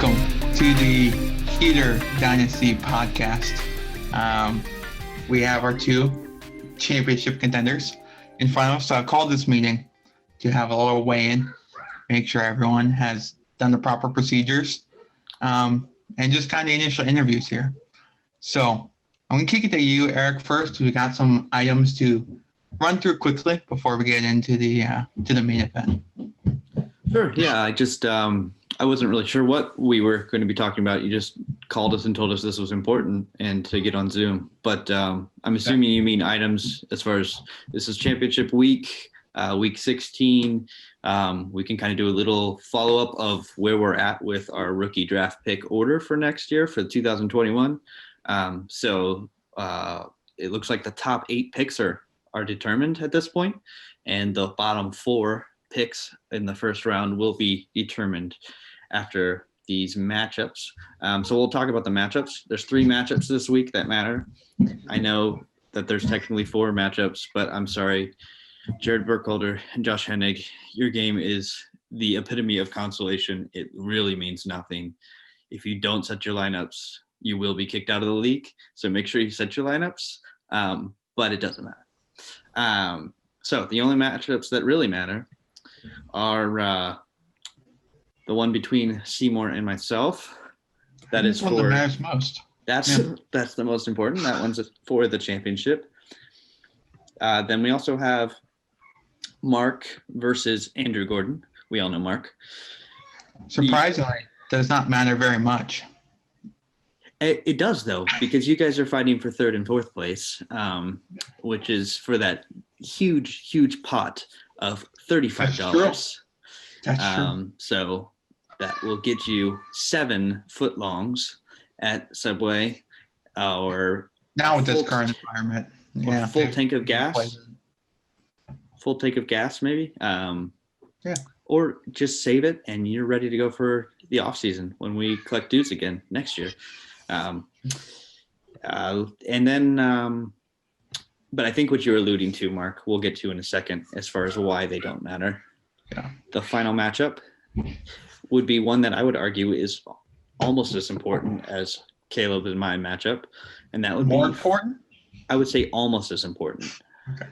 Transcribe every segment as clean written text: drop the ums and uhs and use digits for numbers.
Welcome to the Heater Dynasty podcast. We have our two championship contenders in front of us. So I called this meeting to have a little weigh-in, make sure everyone has done the proper procedures, and just kind of initial interviews here. So I'm going to kick it to you, Eric, first. We got some items to run through quickly before we get into the main event. Sure. Yeah, I wasn't really sure what we were going to be talking about. You just called us and told us this was important and to get on Zoom. But I'm assuming you mean items as far as this is championship week, week 16. We can kind of do a little follow-up of where we're at with our rookie draft pick order for next year for 2021. So it looks like the top 8 picks are determined at this point, and the bottom 4 picks in the first round will be determined after these matchups. So we'll talk about the matchups. There's 3 matchups this week that matter. I know that there's technically 4 matchups, but I'm sorry, Jared Burkholder and Josh Hennig, your game is the epitome of consolation. It really means nothing. If you don't set your lineups, you will be kicked out of the league. So make sure you set your lineups, but it doesn't matter. So the only matchups that really matter are the one between Seymour and myself. That is one that matters most. That's the most important. That one's for the championship. Then we also have Mark versus Andrew Gordon. We all know Mark. Surprisingly, does not matter very much. It does, though, because you guys are fighting for 3rd and 4th place, which is for that huge pot of $35. That's true. So that will get you 7 footlongs at Subway, or now with this current environment, full tank of gas. Full tank of gas, maybe. Or just save it, and you're ready to go for the off season when we collect dues again next year. And then, but I think what you're alluding to, Mark, we'll get to in a second as far as why they don't matter. Yeah. The final matchup would be one that I would argue is almost as important as Caleb and my matchup, and that would be more be important. I would say almost as important. Okay.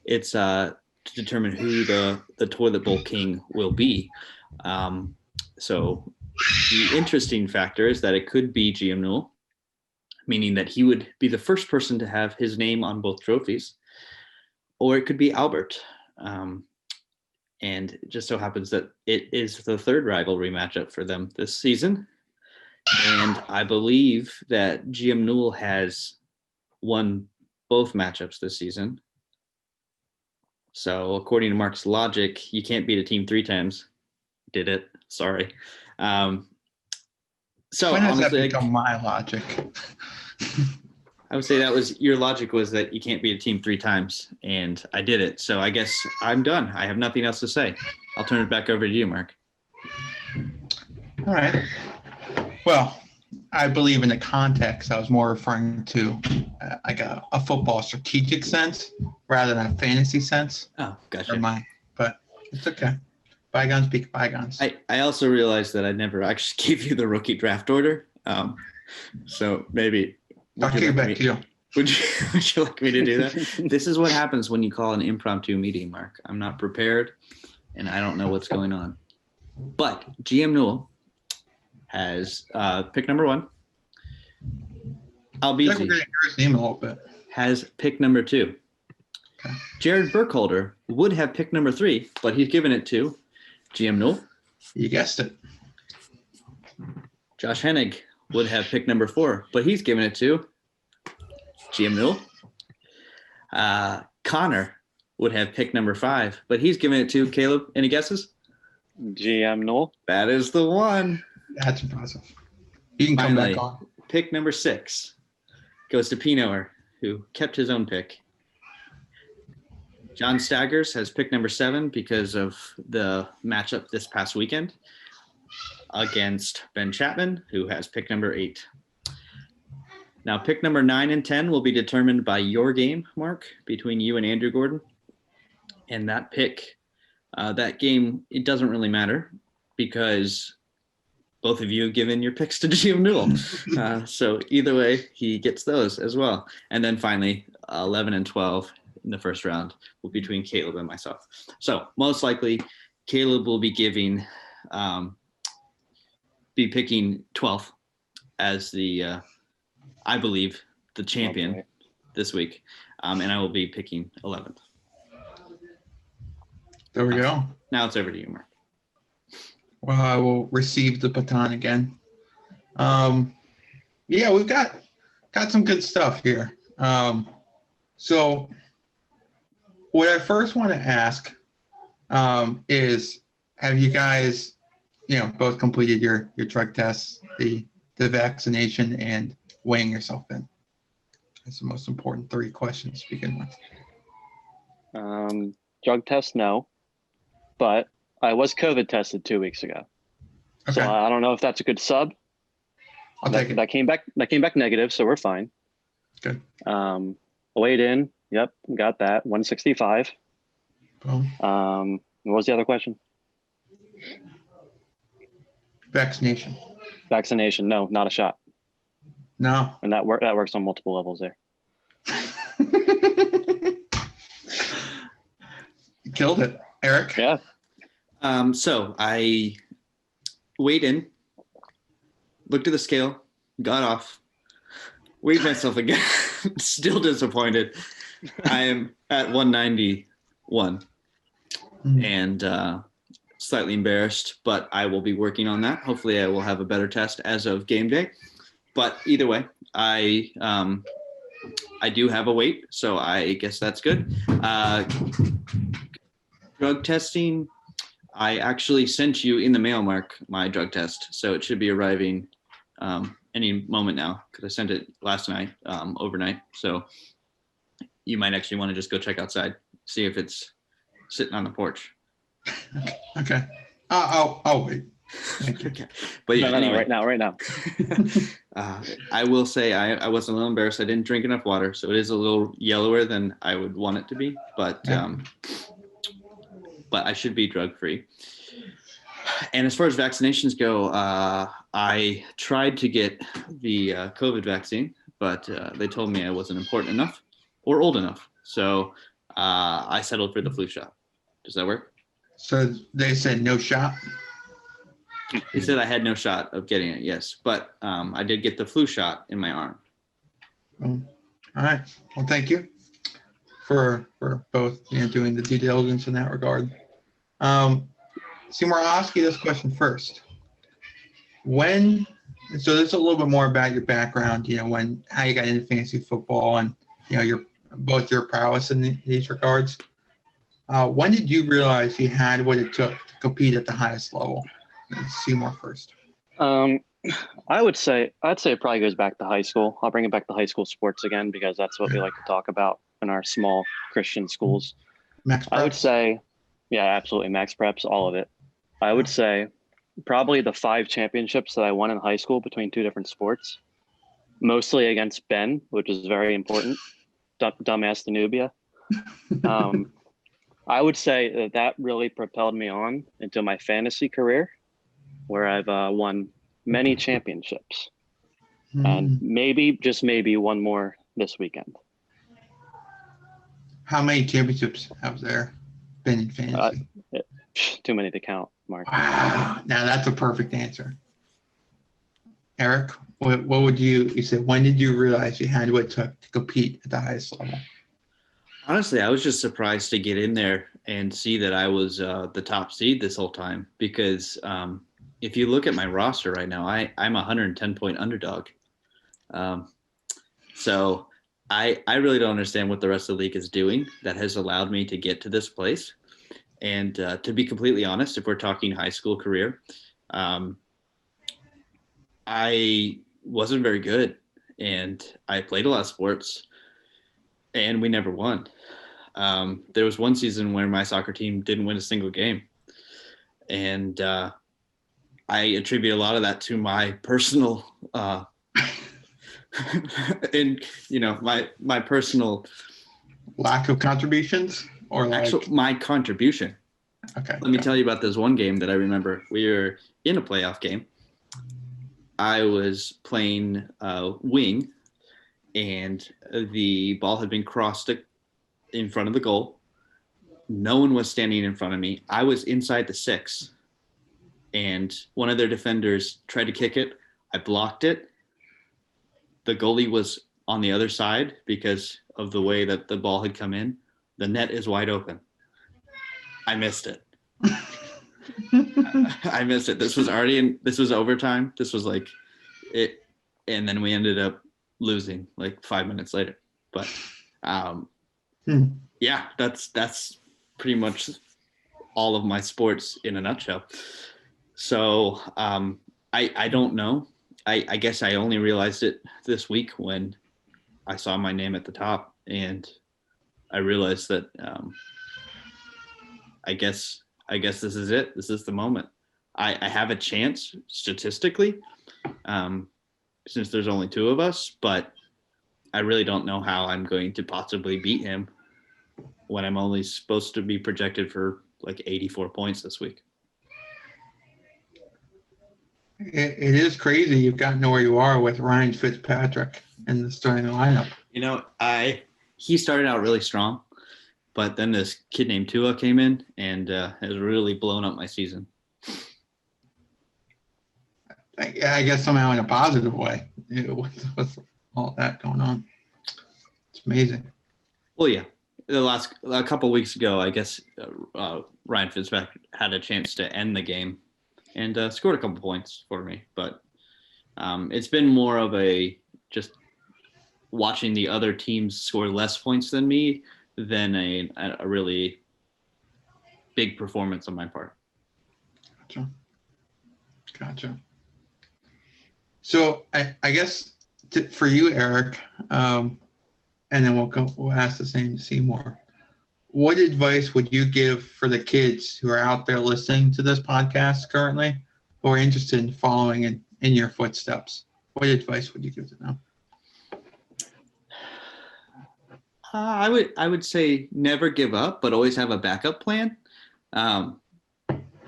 It's to determine who the toilet bowl king will be. So the interesting factor is that it could be GM Newell, meaning that he would be the first person to have his name on both trophies, or it could be Albert. And it just so happens that it is the 3rd rivalry matchup for them this season. And I believe that GM Newell has won both matchups this season. So according to Mark's logic, you can't beat a team 3 times. Did it? Sorry. So when does honestly, that become my logic? I would say that was your logic, was that you can't beat a team 3 times, and I did it. So I guess I'm done. I have nothing else to say. I'll turn it back over to you, Mark. All right. Well, I believe in the context, I was more referring to like a football strategic sense rather than a fantasy sense. Oh, gotcha. But it's okay. Bygones be bygones. I also realized that I never actually gave you the rookie draft order. So maybe I'll kick it back to you. Would you like me to do that? This is what happens when you call an impromptu meeting, Mark. I'm not prepared, and I don't know what's going on. But GM Newell has pick number 1. We're going to hear his name a little bit. Has pick number 2. Okay. Jared Burkholder would have pick number 3, but he's given it to GM Newell. You guessed it. Josh Hennig would have pick number 4, but he's given it to GM Newell. Connor would have pick number 5, but he's given it to Caleb. Any guesses? GM Newell. That is the one. That's impressive. You can come back on. Pick number 6 goes to Pinoer, who kept his own pick. John Staggers has pick number 7 because of the matchup this past weekend against Ben Chapman, who has pick number 8. Now, pick number 9 and 10 will be determined by your game, Mark, between you and Andrew Gordon. And that pick, that game, it doesn't really matter because both of you have given your picks to GM Newell. So either way, he gets those as well. And then finally, 11 and 12 in the first round will be between Caleb and myself. So most likely, Caleb will be picking 12th as the, I believe, the champion this week. And I will be picking 11th. There we go. Now it's over to you, Mark. Well, I will receive the baton again. Yeah, we've got some good stuff here. So what I first want to ask is, have you guys, both completed your drug tests, the vaccination, and weighing yourself in? That's the most important 3 questions to begin with. Drug test, no. But I was COVID tested 2 weeks ago. Okay. So I don't know if that's a good sub. I'll take it. That came back negative, so we're fine. Good. Weighed in. Yep, got that. 165. Boom. What was the other question? Vaccination. Vaccination. No, not a shot. No. And that works on multiple levels there. You killed it. Eric? Yeah. So I weighed in, looked at the scale, got off, weighed myself again, still disappointed. I am at 191 and slightly embarrassed, but I will be working on that. Hopefully I will have a better test as of game day. But either way, I do have a weight, so I guess that's good. Drug testing, I actually sent you in the mail, Mark, my drug test. So it should be arriving any moment now because I sent it last night, overnight. So you might actually want to just go check outside, see if it's sitting on the porch. Okay. I'll wait. Thank you. Okay. But yeah, No, anyway. right now. I will say I was a little embarrassed. I didn't drink enough water, so it is a little yellower than I would want it to be. But I should be drug-free. And as far as vaccinations go, I tried to get the COVID vaccine, but they told me I wasn't important enough or old enough. So I settled for the flu shot. Does that work? So they said no shot? They said I had no shot of getting it, yes. But I did get the flu shot in my arm. All right. Well, thank you for both doing the due diligence in that regard. Seymour, I'll ask you this question first. So this is a little bit more about your background, how you got into fantasy football and, both your prowess in these regards. When did you realize you had what it took to compete at the highest level? Seymour first. I'd say it probably goes back to high school. I'll bring it back to high school sports again because that's what we like to talk about in our small Christian schools. Max I would Preps? say, yeah, absolutely. Max Preps, all of it. I would say probably the 5 championships that I won in high school between 2 different sports, mostly against Ben, which is very important. Dumbass Danubia. I would say that really propelled me on into my fantasy career, where I've won many championships, and maybe, just maybe, one more this weekend. How many championships have there been in fantasy? Too many to count, Mark. Wow. Now that's a perfect answer. Eric, what would you said, when did you realize you had what it took to compete at the highest level? Honestly, I was just surprised to get in there and see that I was the top seed this whole time because if you look at my roster right now, I'm a 110-point underdog. So I really don't understand what the rest of the league is doing that has allowed me to get to this place. And to be completely honest, if we're talking high school career, I wasn't very good and I played a lot of sports and we never won. There was one season where my soccer team didn't win a single game. And I attribute a lot of that to my personal my personal Lack of contributions or my contribution. Okay. Let me tell you about this one game that I remember. We were in a playoff game I was playing wing, and the ball had been crossed in front of the goal. No one was standing in front of me. I was inside the 6, and one of their defenders tried to kick it. I blocked it. The goalie was on the other side because of the way that the ball had come in. The net is wide open. I missed it. I missed it. This was overtime. This was like it. And then we ended up losing like 5 minutes later. But yeah, that's pretty much all of my sports in a nutshell. So I don't know. I guess I only realized it this week when I saw my name at the top, and I realized that I guess this is it. This is the moment. I have a chance statistically, since there's only 2 of us, but I really don't know how I'm going to possibly beat him when I'm only supposed to be projected for like 84 points this week. It is crazy you've gotten to where you are with Ryan Fitzpatrick in the starting lineup. You know, he started out really strong, but then this kid named Tua came in and has really blown up my season. I guess somehow in a positive way, with all that going on. It's amazing. Well, yeah. A couple of weeks ago, I guess Ryan Fitzpatrick had a chance to end the game and scored a couple points for me. But it's been more of a just watching the other teams score less points than me than a really big performance on my part. Gotcha. So I guess for you, Eric, and then we'll ask the same to Seymour. What advice would you give for the kids who are out there listening to this podcast currently, who are interested in following in your footsteps? What advice would you give to them? I would say never give up, but always have a backup plan,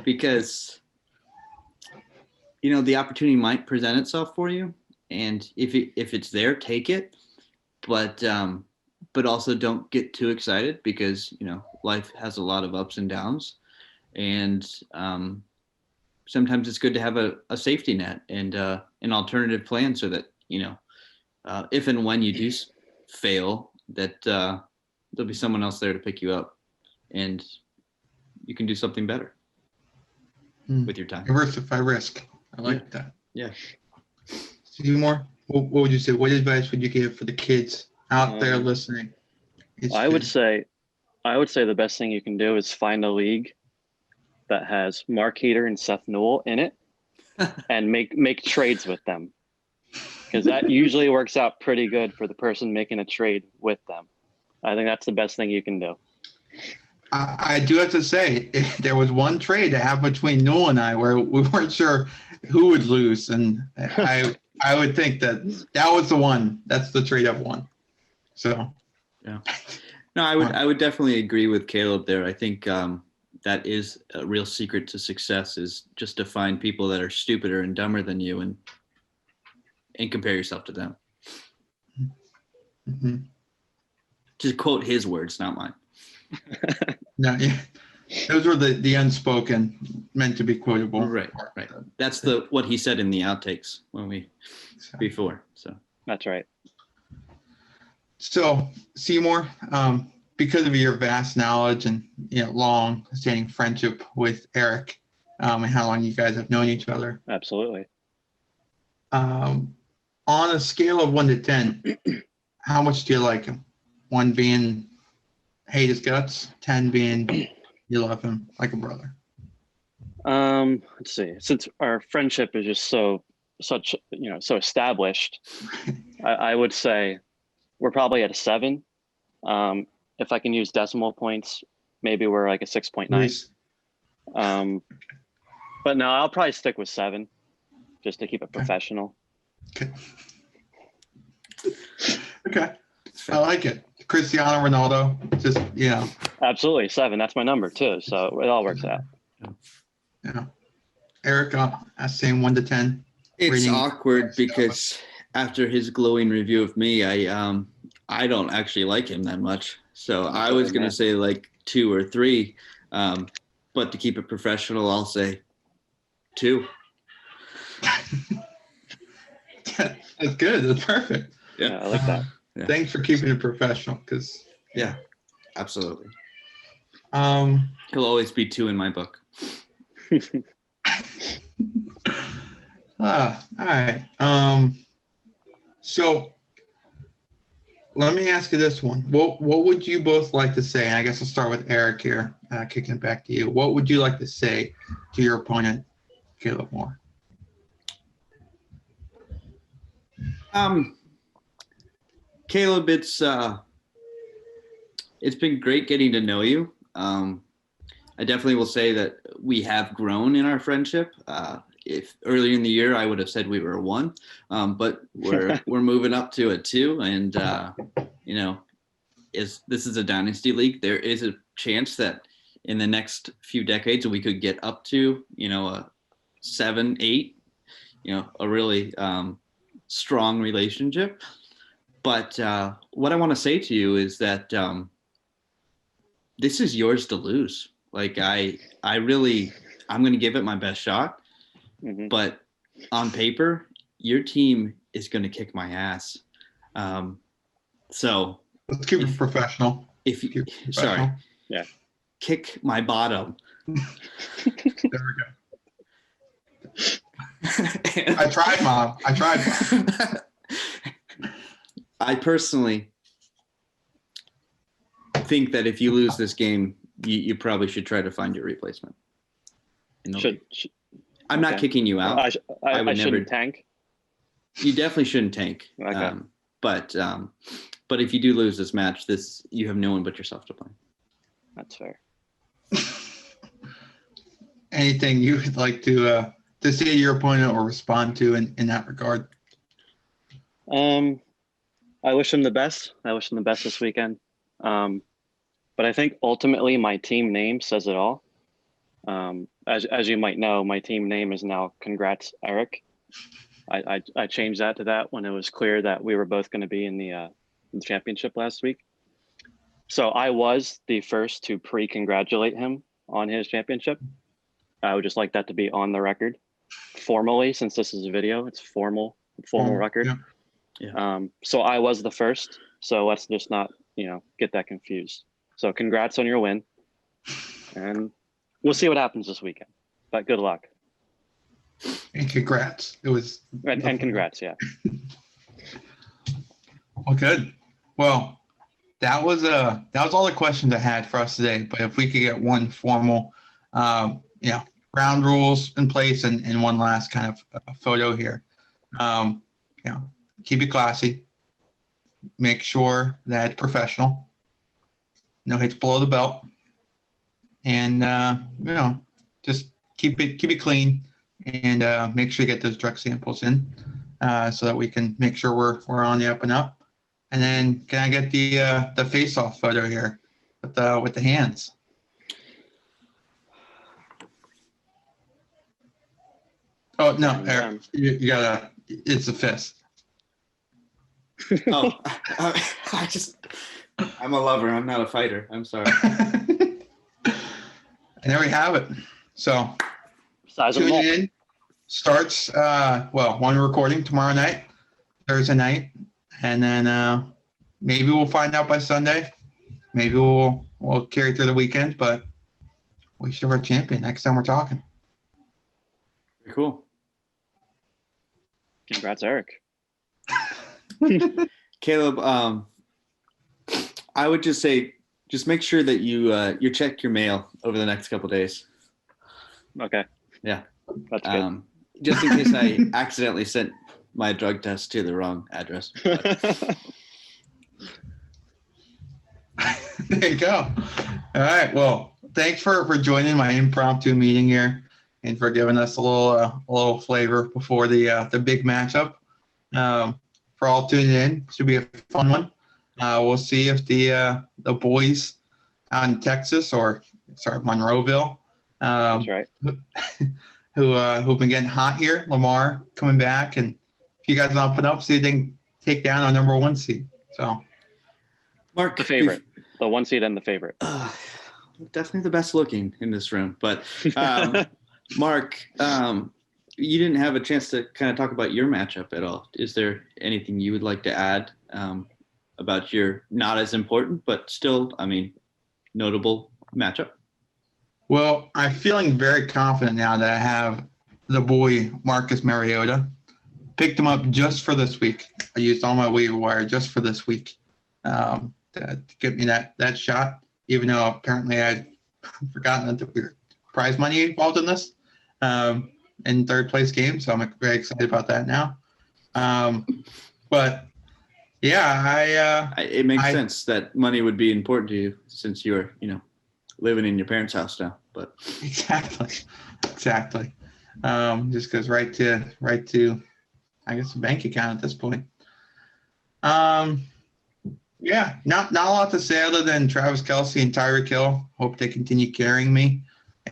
because the opportunity might present itself for you, and if it's there, take it. But also don't get too excited, because life has a lot of ups and downs, and sometimes it's good to have a safety net and an alternative plan, so that if and when you do fail, that there'll be someone else there to pick you up, and you can do something better with your time. Diversify risk. I like that. Yeah. Seymour, what would you say? What advice would you give for the kids out there listening? I would say the best thing you can do is find a league that has Mark Heater and Seth Newell in it, and make trades with them, because that usually works out pretty good for the person making a trade with them. I think that's the best thing you can do. I do have to say, there was one trade that happened between Newell and I where we weren't sure who would lose, and I would think that was the one. That's the trade I've won. So, yeah. No, I would definitely agree with Caleb there. I think that is a real secret to success, is just to find people that are stupider and dumber than you and compare yourself to them. Mm-hmm. Just quote his words, not mine. No, yeah. Those were the unspoken, meant to be quotable. Right. That's what he said in the outtakes before. So that's right. So Seymour, because of your vast knowledge and long-standing friendship with Eric, and how long you guys have known each other, absolutely. On a scale of 1 to 10, how much do you like him? 1 being hate his guts, 10 being you love him like a brother. Let's see. Since our friendship is just so established, I would say we're probably at a 7. If I can use decimal points, maybe we're like a 6.9. Nice. But no, I'll probably stick with 7, just to keep it professional. Okay. I like it. Cristiano Ronaldo, just Absolutely, 7. That's my number too. So it all works out. Yeah. Eric, same 1 to 10. It's reading awkward stuff. because after his glowing review of me, I don't actually like him that much. So I was gonna say like 2 or 3, but to keep it professional, I'll say 2. That's good. That's perfect. Yeah, I like that. Yeah. Thanks for keeping it professional, because Yeah, absolutely. um He'll always be 2 in my book. all right. So let me ask you this one. What would you both like to say? And I guess I'll start with Eric here, kicking it back to you. What would you like to say to your opponent, Caleb Moore? Caleb, it's been great getting to know you. I definitely will say that we have grown in our friendship. If earlier in the year I would have said we were a 1, but we're moving up to a 2, and you know, this is a dynasty league. There is a chance that in the next few decades we could get up to, you know, a 7, 8, you know, a really strong relationship. But what I want to say to you is that this is yours to lose. Like I'm going to give it my best shot, but on paper, your team is going to kick my ass. So let's keep it professional. Sorry, yeah, kick my bottom. There we go. I tried, Mom. I tried. I personally think that if you lose this game, you probably should try to find your replacement. I'm not kicking you out. I would shouldn't tank. You definitely shouldn't tank. Okay. But if you do lose this match, you have no one but yourself to blame. That's fair. Anything you would like to say to your opponent or respond to in that regard? I wish him the best. I wish him the best this weekend. But I think ultimately my team name says it all. As you might know, my team name is now Congrats Eric. I changed that to that when it was clear that we were both going to be in the championship last week. So I was the first to pre-congratulate him on his championship. I would just like that to be on the record, formally, since this is a video. It's formal record. Yeah. So I was the first. So let's just not, get that confused. So congrats on your win, and we'll see what happens this weekend. But good luck. And congrats. It was and congrats, yeah. Well, good. Well, that was all the questions I had for us today. But if we could get one formal, ground rules in place and one last kind of photo here. Keep it classy. Make sure that it's professional. No hits below the belt. And just keep it clean and make sure you get those drug samples in so that we can make sure we're on the up and up. And then can I get the face-off photo here with the hands? Oh no, Eric, you gotta. It's a fist. Oh, I'm a lover. I'm not a fighter. I'm sorry. And there we have it. So tune in. Starts one recording tomorrow night, Thursday night, and then maybe we'll find out by Sunday. Maybe we'll carry through the weekend, but we should have our champion next time we're talking. Very cool. Congrats, Eric. Caleb, I would just say, just make sure that you check your mail over the next couple of days. Okay. Yeah. That's good. Just in case I accidentally sent my drug test to the wrong address. There you go. All right. Well, thanks for joining my impromptu meeting here and for giving us a little flavor before the big matchup. For all tuning in, should be a fun one. We'll see if the boys out in Texas Monroeville, That's right. who've been getting hot here. Lamar coming back, and if you guys want to put up, see if they can take down our number 1 seed. So, Mark, The favorite, the 1 seed and the favorite. Definitely the best looking in this room. But Mark, you didn't have a chance to kind of talk about your matchup at all. Is there anything you would like to add about your not as important, but still, I mean, notable matchup? well, I'm feeling very confident now that I have the boy Marcus Mariota. Picked him up just for this week. I used all my waiver wire just for this week to get me that shot, even though apparently I'd forgotten that there were prize money involved in this in third place game. So I'm very excited about that now. But yeah, It makes sense that money would be important to you since you're, living in your parents' house now. But exactly. Just goes right to, I guess, a bank account at this point. Yeah, not a lot to say other than Travis Kelce and Tyreek Hill. Hope they continue carrying me,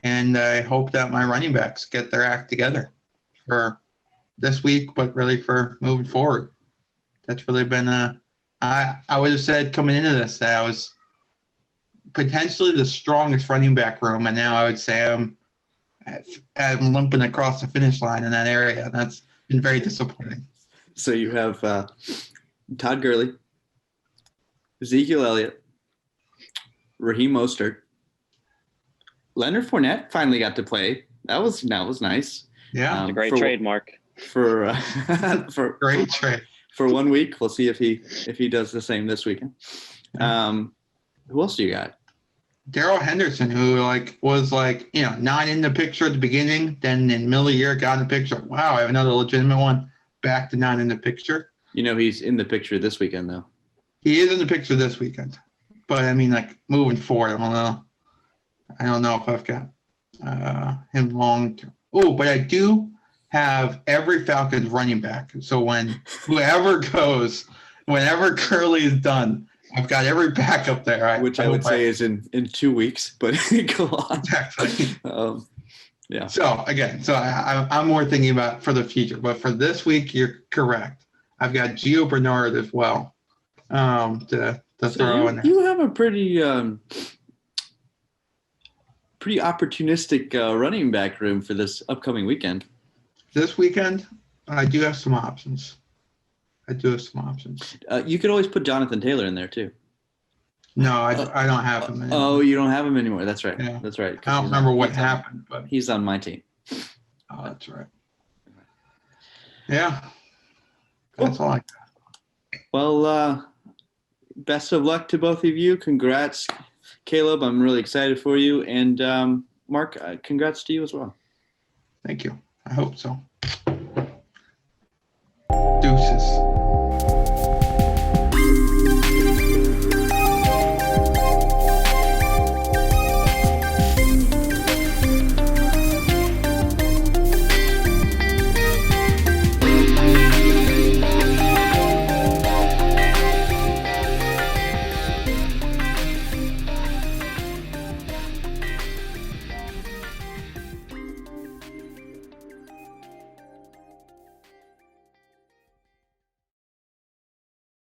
and I hope that my running backs get their act together for this week, but really for moving forward. That's really been I would have said coming into this that I was potentially the strongest running back room, and now I would say I'm limping across the finish line in that area. That's been very disappointing. so you have Todd Gurley, Ezekiel Elliott, Raheem Mostert, Leonard Fournette finally got to play. That was nice. Yeah, It's a great for- trade, Mark. For great trade. for 1 week. We'll see if he does the same this weekend. Who else do you got? Darrell Henderson, who was not in the picture at the beginning, then in the middle of the year got in the picture. Wow, I have another legitimate one. Back to not in the picture. He's in the picture this weekend though. He is in the picture this weekend, but I mean, moving forward, I don't know if I've got him long term. Oh, but I do have every Falcons running back. So when whoever goes, whenever Curly is done, I've got every backup there. Which I would say is in 2 weeks, but go on. Exactly. Yeah. So again, I'm more thinking about for the future, but for this week, you're correct. I've got Gio Bernard as well to throw in there. You have a pretty opportunistic running back room for this upcoming weekend. This weekend, I do have some options. You could always put Jonathan Taylor in there too. No, I don't have him anymore. Oh, you don't have him anymore. That's right. Yeah. That's right. I don't remember what happened, but He's on my team. oh, that's right. Yeah, that's all I got. Well, best of luck to both of you. Congrats, Caleb. I'm really excited for you. And Mark, congrats to you as well. Thank you. I hope so. Deuces.